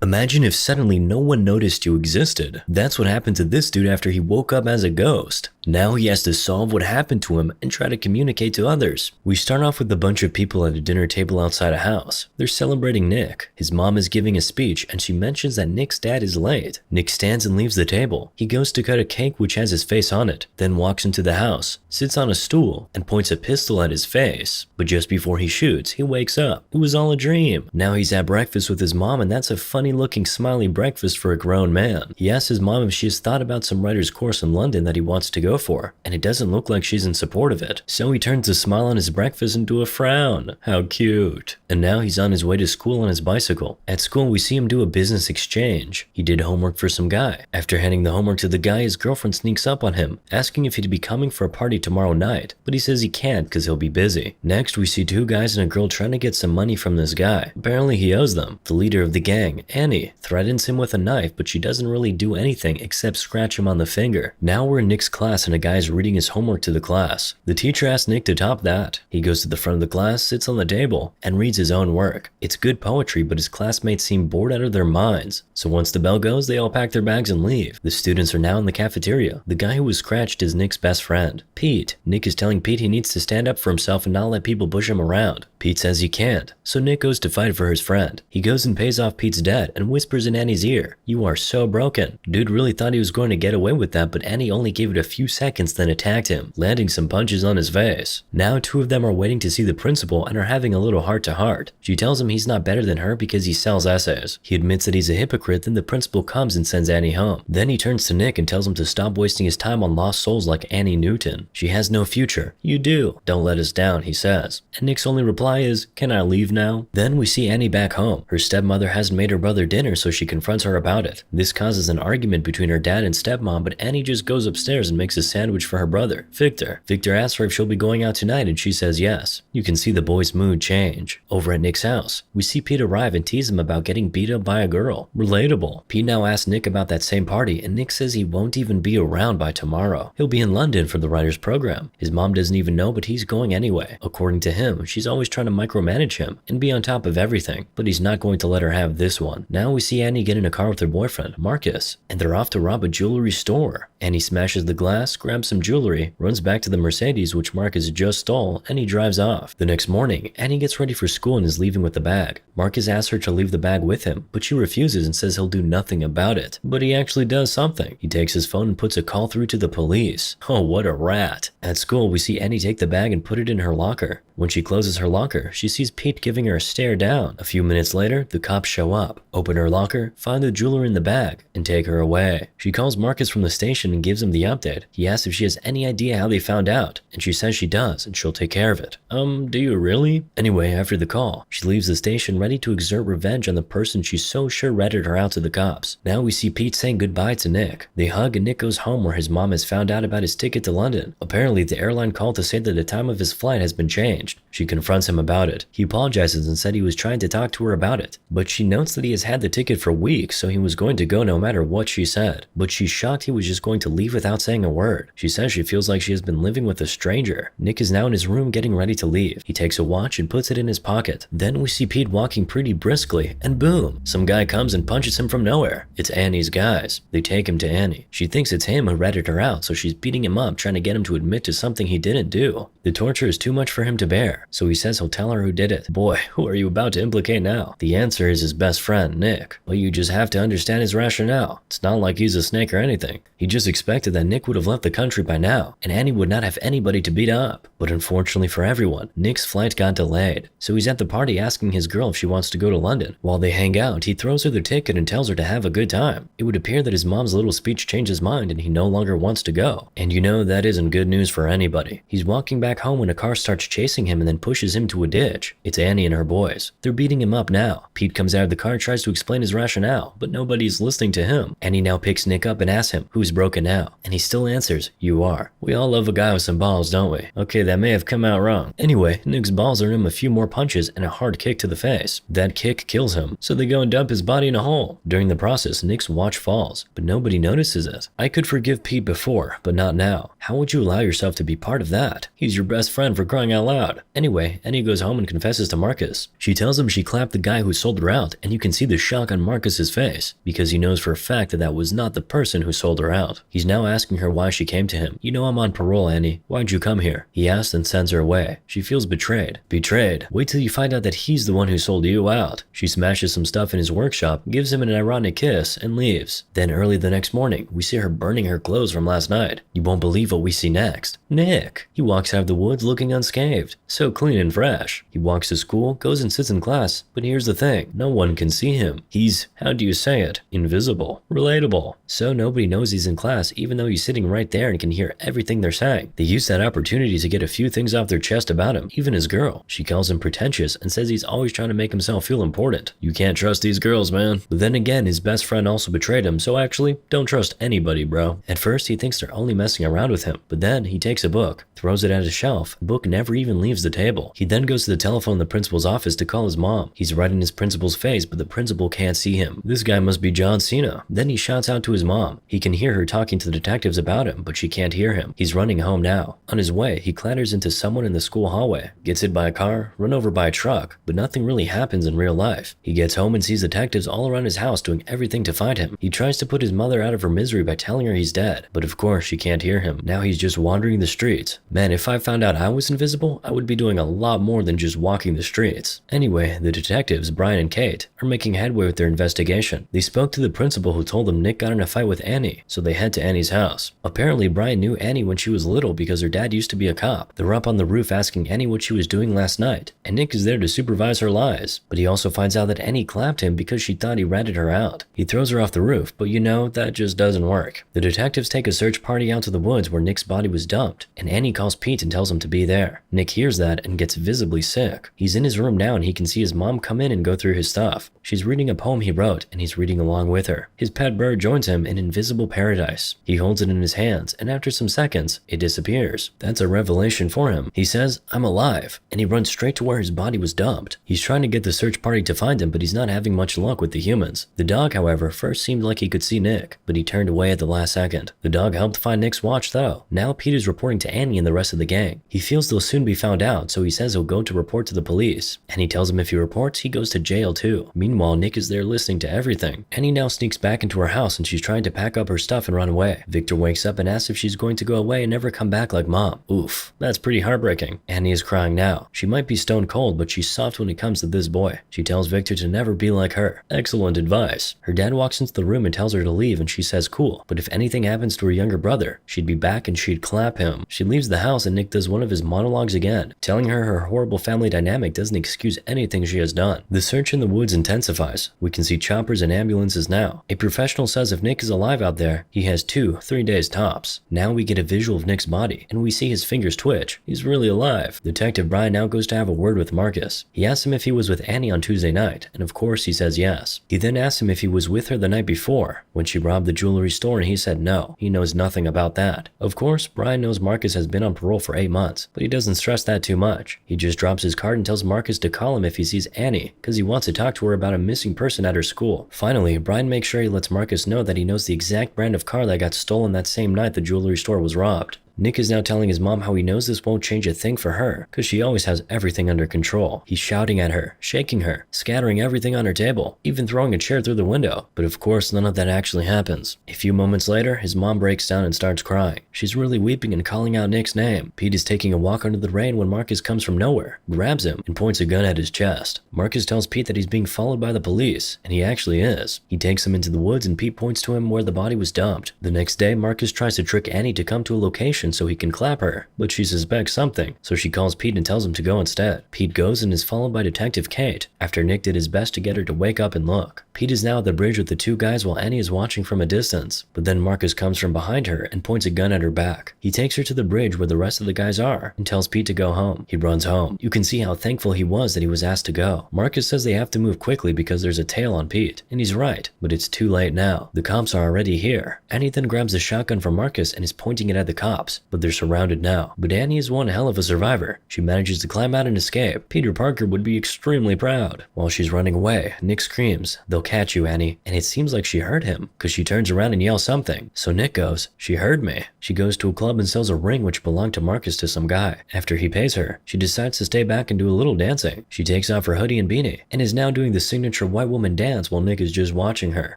Imagine if suddenly no one noticed you existed. That's what happened to this dude after he woke up as a ghost. Now he has to solve what happened to him and try to communicate to others. We start off with a bunch of people at a dinner table outside a house. They're celebrating Nick. His mom is giving a speech and she mentions that Nick's dad is late. Nick stands and leaves the table. He goes to cut a cake which has his face on it, then walks into the house, sits on a stool, and points a pistol at his face. But just before he shoots, he wakes up. It was all a dream. Now he's at breakfast with his mom, and that's a funny looking smiley breakfast for a grown man. He asks his mom if she has thought about some writer's course in London that he wants to go for, and it doesn't look like she's in support of it. So he turns a smile on his breakfast into a frown. How cute. And now he's on his way to school on his bicycle. At school, we see him do a business exchange. He did homework for some guy. After handing the homework to the guy, his girlfriend sneaks up on him, asking if he'd be coming for a party tomorrow night, but he says he can't because he'll be busy. Next, we see two guys and a girl trying to get some money from this guy. Apparently he owes them. The leader of the gang, Annie, threatens him with a knife, but she doesn't really do anything except scratch him on the finger. Now we're in Nick's class and a guy is reading his homework to the class. The teacher asks Nick to top that. He goes to the front of the class, sits on the table, and reads his own work. It's good poetry, but his classmates seem bored out of their minds. So once the bell goes, they all pack their bags and leave. The students are now in the cafeteria. The guy who was scratched is Nick's best friend, Pete. Nick is telling Pete he needs to stand up for himself and not let people push him around. Pete says he can't, so Nick goes to fight for his friend. He goes and pays off Pete's debt and whispers in Annie's ear, "You are so broken." Dude really thought he was going to get away with that, but Annie only gave it a few seconds then attacked him, landing some punches on his face. Now two of them are waiting to see the principal and are having a little heart-to-heart. She tells him he's not better than her because he sells essays. He admits that he's a hypocrite, then the principal comes and sends Annie home. Then he turns to Nick and tells him to stop wasting his time on lost souls like Annie Newton. She has no future. You do. Don't let us down, he says. And Nick's only reply is, "Can I leave now?" Then we see Annie back home. Her stepmother hasn't made her brother dinner, so she confronts her about it. This causes an argument between her dad and stepmom, but Annie just goes upstairs and makes a sandwich for her brother, Victor. Victor asks her if she'll be going out tonight and she says yes. You can see the boy's mood change. Over at Nick's house, we see Pete arrive and tease him about getting beat up by a girl. Relatable. Pete now asks Nick about that same party and Nick says he won't even be around by tomorrow. He'll be in London for the writer's program. His mom doesn't even know, but he's going anyway. According to him, she's always trying to micromanage him and be on top of everything, but he's not going to let her have this one. Now we see Annie get in a car with her boyfriend, Marcus, and they're off to rob a jewelry store. Annie smashes the glass, grabs some jewelry, runs back to the Mercedes which Marcus just stole, and he drives off. The next morning, Annie gets ready for school and is leaving with the bag. Marcus asks her to leave the bag with him, but she refuses and says he'll do nothing about it. But he actually does something. He takes his phone and puts a call through to the police. Oh, what a rat. At school, we see Annie take the bag and put it in her locker. When she closes her locker, she sees Pete giving her a stare down. A few minutes later, the cops show up, open her locker, find the jewelry in the bag, and take her away. She calls Marcus from the station and gives him the update. He asks if she has any idea how they found out, and she says she does, and she'll take care of it. Do you really? Anyway, after the call, she leaves the station ready to exert revenge on the person she's so sure ratted her out to the cops. Now we see Pete saying goodbye to Nick. They hug and Nick goes home where his mom has found out about his ticket to London. Apparently, the airline called to say that the time of his flight has been changed. She confronts him about it. He apologizes and said he was trying to talk to her about it, but she notes that he has had the ticket for weeks, so he was going to go no matter what she said. But she's shocked he was just going to leave without saying a word. She says she feels like she has been living with a stranger. Nick is now in his room getting ready to leave. He takes a watch and puts it in his pocket. Then we see Pete walking pretty briskly, and boom, some guy comes and punches him from nowhere. It's Annie's guys. They take him to Annie. She thinks it's him who ratted her out, so she's beating him up, trying to get him to admit to something he didn't do. The torture is too much for him to bear, so he says he'll tell her who did it. Boy, who are you about to implicate now? The answer is his best friend, Nick. But you just have to understand his rationale. It's not like he's a snake or anything. He just expected that Nick would have left the country by now, and Annie would not have anybody to beat up. But unfortunately for everyone, Nick's flight got delayed, so he's at the party asking his girl if she wants to go to London. While they hang out, he throws her the ticket and tells her to have a good time. It would appear that his mom's little speech changed his mind and he no longer wants to go. And you know that isn't good news for anybody. He's walking back home when a car starts chasing him and then pushes him to a ditch. It's Annie and her boys. They're beating him up now. Pete comes out of the car and tries to explain his rationale, but nobody's listening to him. Annie now picks Nick up and asks him, "Who's broken broken now? And he still answers, you are. We all love a guy with some balls, don't we? Okay, that may have come out wrong. Anyway, Nick's balls earn him a few more punches and a hard kick to the face. That kick kills him, so they go and dump his body in a hole. During the process, Nick's watch falls, but nobody notices it. I could forgive Pete before, but not now. How would you allow yourself to be part of that? He's your best friend, for crying out loud. Anyway, Annie goes home and confesses to Marcus. She tells him she clapped the guy who sold her out, and you can see the shock on Marcus's face, because he knows for a fact that that was not the person who sold her out. He's now asking her why she came to him. You know I'm on parole, Annie. Why'd you come here? He asks and sends her away. She feels betrayed. Betrayed? Wait till you find out that he's the one who sold you out. She smashes some stuff in his workshop, gives him an ironic kiss, and leaves. Then early the next morning, we see her burning her clothes from last night. You won't believe what we see next. Nick! He walks out of the woods looking unscathed. So clean and fresh. He walks to school, goes and sits in class, but here's the thing. No one can see him. He's, how do you say it? Invisible. Relatable. So nobody knows he's in class even though he's sitting right there and can hear everything they're saying. They use that opportunity to get a few things off their chest about him, even his girl. She calls him pretentious and says he's always trying to make himself feel important. You can't trust these girls, man. But then again, his best friend also betrayed him, so actually, don't trust anybody, bro. At first, he thinks they're only messing around with him, but then he takes a book, throws it at a shelf. The book never even leaves the table. He then goes to the telephone in the principal's office to call his mom. He's right in his principal's face, but the principal can't see him. This guy must be John Cena. Then he shouts out to his mom. He can hear her talking to the detectives about him, but she can't hear him. He's running home now. On his way, he clatters into someone in the school hallway, gets hit by a car, run over by a truck, but nothing really happens in real life. He gets home and sees detectives all around his house doing everything to find him. He tries to put his mother out of her misery by telling her he's dead, but of course she can't hear him. Now he's just wandering the streets. Man, if I found out I was invisible, I would be doing a lot more than just walking the streets. Anyway, the detectives, Brian and Kate, are making headway with their investigation. They spoke to the principal who told them Nick got in a fight with Annie, so they head to Annie's house. Apparently, Brian knew Annie when she was little because her dad used to be a cop. They're up on the roof asking Annie what she was doing last night, and Nick is there to supervise her lies. But he also finds out that Annie clapped him because she thought he ratted her out. He throws her off the roof, but you know, that just doesn't work. The detectives take a search party out to the woods where Nick's body was dumped, and Annie calls Pete and tells him to be there. Nick hears that and gets visibly sick. He's in his room now and he can see his mom come in and go through his stuff. She's reading a poem he wrote, and he's reading along with her. His pet bird joins him in invisible paradise. He holds it in his hands, and after some seconds, it disappears. That's a revelation for him. He says, I'm alive, and he runs straight to where his body was dumped. He's trying to get the search party to find him, but he's not having much luck with the humans. The dog, however, first seemed like he could see Nick, but he turned away at the last second. The dog helped find Nick's watch, though. Now Pete is reporting to Annie and the rest of the gang. He feels they'll soon be found out, so he says he'll go to report to the police. And he tells him if he reports, he goes to jail too. Meanwhile, Nick is there listening to everything. Annie now sneaks back into her house and she's trying to pack up her stuff and run away. Victor wakes up and asks if she's going to go away and never come back like mom. Oof, that's pretty heartbreaking. Annie is crying now. She might be stone cold, but she's soft when it comes to this boy. She tells Victor to never be like her. Excellent advice. Her dad walks into the room and tells her to leave, and she says cool, but if anything happens to her younger brother, she'd be back and she'd clap him. She leaves the house and Nick does one of his monologues again, telling her her horrible family dynamic doesn't excuse anything she has done. The search in the woods intensifies. We can see choppers and ambulances now. A professional says if Nick is alive out there, he has 2-3 days tops. Now we get a visual of Nick's body, and we see his fingers twitch. He's really alive. Detective Brian now goes to have a word with Marcus. He asks him if he was with Annie on Tuesday night, and of course he says yes. He then asks him if he was with her the night before, when she robbed the jewelry store, and he said no. He knows nothing about that. Of course, Brian knows Marcus has been on parole for 8 months, but he doesn't stress that too much. He just drops his card and tells Marcus to call him if he sees Annie, because he wants to talk to her about a missing person at her school. Finally, Brian makes sure he lets Marcus know that he knows the exact brand of car that got stolen that same night the jewelry store was robbed. Nick is now telling his mom how he knows this won't change a thing for her, because she always has everything under control. He's shouting at her, shaking her, scattering everything on her table, even throwing a chair through the window. But of course, none of that actually happens. A few moments later, his mom breaks down and starts crying. She's really weeping and calling out Nick's name. Pete is taking a walk under the rain when Marcus comes from nowhere, grabs him, and points a gun at his chest. Marcus tells Pete that he's being followed by the police, and he actually is. He takes him into the woods and Pete points to him where the body was dumped. The next day, Marcus tries to trick Annie to come to a location station so he can clap her, but she suspects something, so she calls Pete and tells him to go instead. Pete goes and is followed by Detective Kate, after Nick did his best to get her to wake up and look. Pete is now at the bridge with the two guys while Annie is watching from a distance, but then Marcus comes from behind her and points a gun at her back. He takes her to the bridge where the rest of the guys are and tells Pete to go home. He runs home. You can see how thankful he was that he was asked to go. Marcus says they have to move quickly because there's a tail on Pete, and he's right, but it's too late now. The cops are already here. Annie then grabs the shotgun from Marcus and is pointing it at the cops, but they're surrounded now. But Annie is one hell of a survivor. She manages to climb out and escape. Peter Parker would be extremely proud. While she's running away, Nick screams, "They'll catch you, Annie," and it seems like she heard him, because she turns around and yells something. So Nick goes, "She heard me." She goes to a club and sells a ring which belonged to Marcus to some guy. After he pays her, she decides to stay back and do a little dancing. She takes off her hoodie and beanie, and is now doing the signature white woman dance while Nick is just watching her.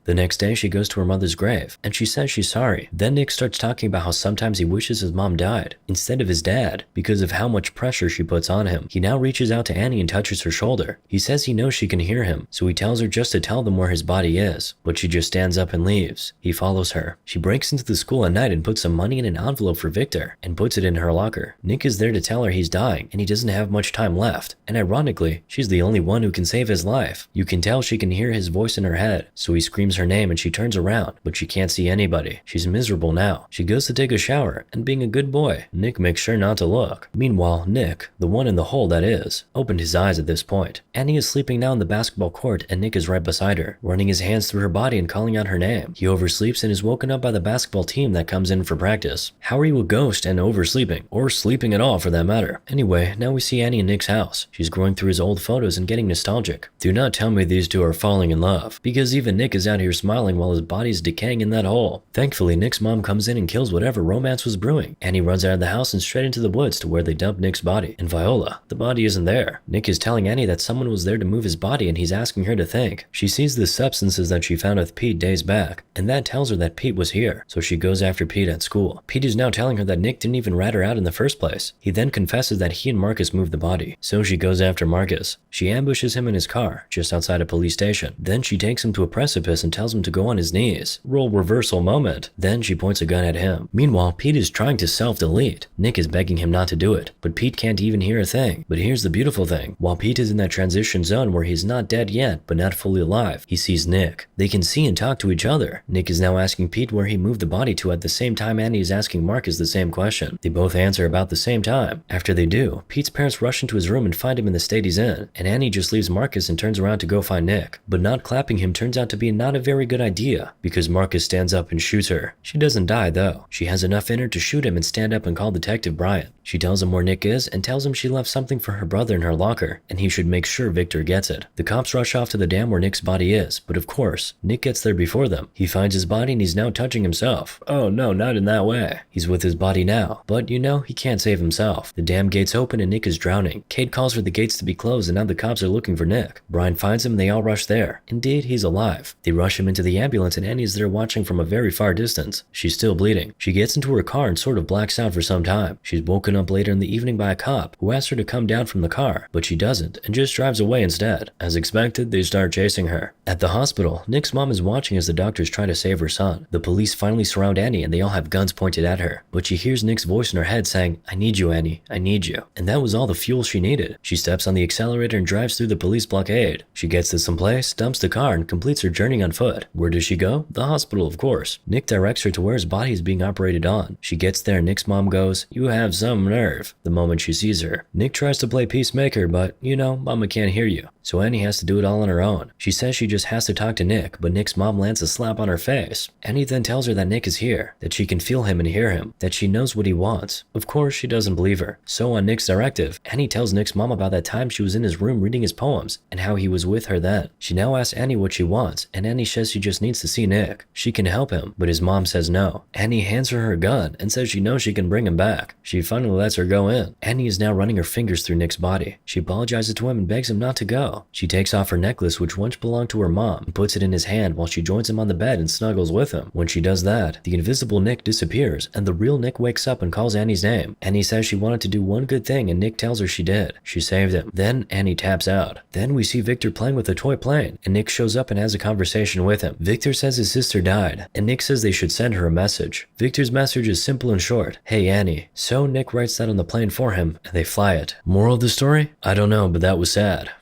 The next day, she goes to her mother's grave, and she says she's sorry. Then Nick starts talking about how sometimes he wishes his mom died, instead of his dad, because of how much pressure she puts on him. He now reaches out to Annie and touches her shoulder. He says he knows she can hear him, so he tells her just to tell them where his body is, but she just stands up and leaves. He follows her. She breaks into the school at night and puts some money in an envelope for Victor, and puts it in her locker. Nick is there to tell her he's dying, and he doesn't have much time left, and ironically, she's the only one who can save his life. You can tell she can hear his voice in her head, so he screams her name and she turns around, but she can't see anybody. She's miserable now. She goes to take a shower, and being a good boy, Nick makes sure not to look. Meanwhile, Nick, the one in the hole that is, opened his eyes at this point. Annie is sleeping now in the basketball court, and Nick is right beside her, running his hands through her body and calling out her name. He oversleeps and is woken up by the basketball team that comes in for practice. How are you a ghost and oversleeping? Or sleeping at all for that matter? Anyway, now we see Annie in Nick's house. She's going through his old photos and getting nostalgic. Do not tell me these two are falling in love, because even Nick is out here smiling while his body's decaying in that hole. Thankfully, Nick's mom comes in and kills whatever romance was brewing. Annie runs out of the house and straight into the woods to where they dump Nick's body. And Viola, the body isn't there. Nick is telling Annie that someone was there to move his body and he's asking her to think. She sees the substances that she found with Pete days back, and that tells her that Pete was here, so she goes after Pete at school. Pete is now telling her that Nick didn't even rat her out in the first place. He then confesses that he and Marcus moved the body, so she goes after Marcus. She ambushes him in his car, just outside a police station. Then she takes him to a precipice and tells him to go on his knees. Role reversal moment. Then she points a gun at him. Meanwhile, Pete is trying to self-delete. Nick is begging him not to do it, but Pete can't even hear a thing. But here's the beautiful thing. While Pete is in that transition zone where he's not dead yet, but not fully alive, he sees Nick. They can see and talk to each other. Nick is now asking Pete where he moved the body to at the same time Annie is asking Marcus the same question. They both answer about the same time. After they do, Pete's parents rush into his room and find him in the state he's in, and Annie just leaves Marcus and turns around to go find Nick. But not clapping him turns out to be not a very good idea, because Marcus stands up and shoots her. She doesn't die though. She has enough in her to shoot him and stand up and call Detective Bryant. She tells him where Nick is and tells him she left something for her brother in her locker, and he should make sure Victor gets it. The cops rush off to the dam where Nick's body is, but of course, Nick gets there before them. He finds his body and he's now touching himself. Oh no, not in that way. He's with his body now, but you know, he can't save himself. The dam gates open and Nick is drowning. Kate calls for the gates to be closed and now the cops are looking for Nick. Brian finds him and they all rush there. Indeed, he's alive. They rush him into the ambulance and Annie is there watching from a very far distance. She's still bleeding. She gets into her car and sort of blacks out for some time. She's woken up later in the evening by a cop who asks her to come down from the car, but she doesn't and just drives away instead. As expected, they start chasing her. At the hospital, Nick's mom is watching as the doctors try to save her son. The police finally surround Annie and they all have guns pointed at her, but she hears Nick's voice in her head saying, "I need you, Annie, I need you." And that was all the fuel she needed. She steps on the accelerator and drives through the police blockade. She gets to some place, dumps the car, and completes her journey on foot. Where does she go? The hospital, of course. Nick directs her to where his body is being operated on. She gets there and Nick's mom goes, "You have some nerve," the moment she sees her. Nick tries to play peacemaker, but you know, mama can't hear you. So Annie has to do it all on her own. She says she just has to talk to Nick, but Nick's mom lands a slap on her face. Annie then tells her that Nick is here, that she can feel him and hear him, that she knows what he wants. Of course, she doesn't believe her. So on Nick's directive, Annie tells Nick's mom about that time she was in his room reading his poems, and how he was with her then. She now asks Annie what she wants, and Annie says she just needs to see Nick. She can help him, but his mom says no. Annie hands her her gun, and says she knows she can bring him back. She finally lets her go in. Annie is now running her fingers through Nick's body. She apologizes to him and begs him not to go. smile. She takes off her necklace, which once belonged to her mom, and puts it in his hand while she joins him on the bed and snuggles with him. When she does that, the invisible Nick disappears, and the real Nick wakes up and calls Annie's name. Annie says she wanted to do one good thing, and Nick tells her she did. She saved him. Then Annie taps out. Then we see Victor playing with a toy plane, and Nick shows up and has a conversation with him. Victor says his sister died, and Nick says they should send her a message. Victor's message is simple and short. Hey Annie. So Nick writes that on the plane for him, and they fly it. Moral of the story? I don't know, but that was sad.